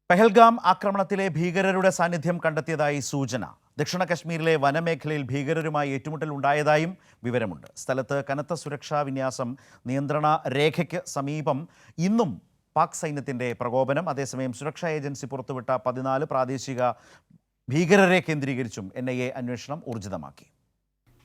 പെഹൽഗാം ആക്രമണത്തിലെ ഭീകരരുടെ സാന്നിധ്യം കണ്ടെത്തിയതായി സൂചന. ദക്ഷിണ കശ്മീരിലെ വനമേഖലയിൽ ഭീകരരുമായി ഏറ്റുമുട്ടൽ ഉണ്ടായതായും വിവരമുണ്ട്. സ്ഥലത്ത് കനത്ത സുരക്ഷാ വിന്യാസം. നിയന്ത്രണ രേഖയ്ക്ക് സമീപം ഇന്നും പാക് സൈന്യത്തിൻ്റെ പ്രകോപനം. അതേസമയം സുരക്ഷാ ഏജൻസി പുറത്തുവിട്ട 14 പ്രാദേശിക ഭീകരരെ കേന്ദ്രീകരിച്ചും NIA അന്വേഷണം ഊർജിതമാക്കി.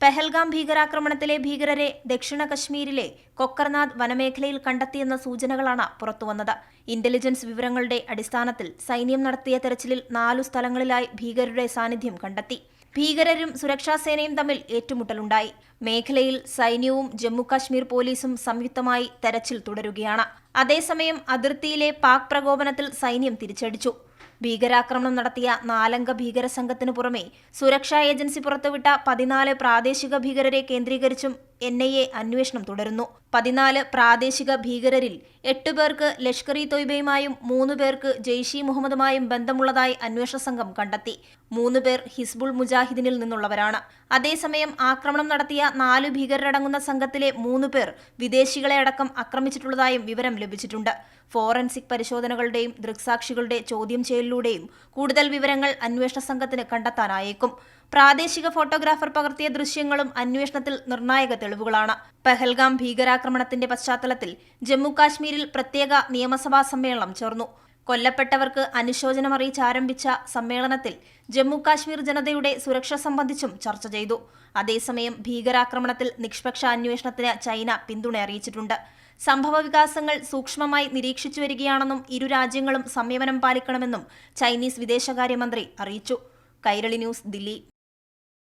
പെഹൽഗാം ഭീകരാക്രമണത്തിലെ ഭീകരരെ ദക്ഷിണ കശ്മീരിലെ കൊക്കർനാഥ് വനമേഖലയിൽ കണ്ടെത്തിയെന്ന സൂചനകളാണ് പുറത്തുവന്നത്. ഇന്റലിജൻസ് വിവരങ്ങളുടെ അടിസ്ഥാനത്തിൽ സൈന്യം നടത്തിയ തെരച്ചിലിൽ 4 സ്ഥലങ്ങളിലായി ഭീകരരുടെ സാന്നിധ്യം കണ്ടെത്തി. ഭീകരരും സുരക്ഷാസേനയും തമ്മിൽ ഏറ്റുമുട്ടലുണ്ടായി. മേഖലയിൽ സൈന്യവും ജമ്മുകാശ്മീർ പോലീസും സംയുക്തമായി തെരച്ചിൽ തുടരുകയാണ്. അതേസമയം അതിർത്തിയിലെ പാക് പ്രകോപനത്തിൽ സൈന്യം തിരിച്ചടിച്ചു. ഭീകരാക്രമണം നടത്തിയ 4 അംഗ ഭീകര സംഘത്തിനു പുറമെ സുരക്ഷാ ഏജൻസി പുറത്തുവിട്ട 14 പ്രാദേശിക ഭീകരരെ കേന്ദ്രീകരിച്ചും NIA അന്വേഷണം തുടരുന്നു. 14 പ്രാദേശിക ഭീകരരിൽ 8 പേർക്ക് ലഷ്കർ-ഇ-തോയ്ബയുമായും 3 പേർക്ക് ജെയ്ഷ്-ഇ മുഹമ്മദുമായും ബന്ധമുള്ളതായി അന്വേഷണ സംഘം കണ്ടെത്തി. 3 പേർ ഹിസ്ബുൾ മുജാഹിദിനിൽ നിന്നുള്ളവരാണ്. അതേസമയം ആക്രമണം നടത്തിയ 4 ഭീകരരടങ്ങുന്ന സംഘത്തിലെ 3 പേർ വിദേശികളെ അടക്കം ആക്രമിച്ചിട്ടുള്ളതായും വിവരം ലഭിച്ചിട്ടുണ്ട്. ഫോറൻസിക് പരിശോധനകളുടെയും ദൃക്സാക്ഷികളുടെ ചോദ്യം ചെയ്യലിലൂടെയും കൂടുതൽ വിവരങ്ങൾ അന്വേഷണ സംഘത്തിന് കണ്ടെത്താനായേക്കും. പ്രാദേശിക ഫോട്ടോഗ്രാഫർ പകർത്തിയ ദൃശ്യങ്ങളും അന്വേഷണത്തിൽ നിർണായക തെളിവുകളാണ്. പെഹൽഗാം ഭീകരാക്രമണത്തിന്റെ പശ്ചാത്തലത്തിൽ ജമ്മുകാശ്മീരിൽ പ്രത്യേക നിയമസഭാ സമ്മേളനം ചേർന്നു. കൊല്ലപ്പെട്ടവർക്ക് അനുശോചനമറിയിച്ച് ആരംഭിച്ച സമ്മേളനത്തിൽ ജമ്മുകാശ്മീർ ജനതയുടെ സുരക്ഷ സംബന്ധിച്ചും ചർച്ച ചെയ്തു. അതേസമയം ഭീകരാക്രമണത്തിൽ നിഷ്പക്ഷ അന്വേഷണത്തിന് ചൈന പിന്തുണ അറിയിച്ചിട്ടുണ്ട്. സംഭവ വികാസങ്ങൾ സൂക്ഷ്മമായി നിരീക്ഷിച്ചു വരികയാണെന്നും ഇരു രാജ്യങ്ങളും സംയമനം പാലിക്കണമെന്നും ചൈനീസ് വിദേശകാര്യമന്ത്രി അറിയിച്ചു. കൈരളി ന്യൂസ്, ദില്ലി.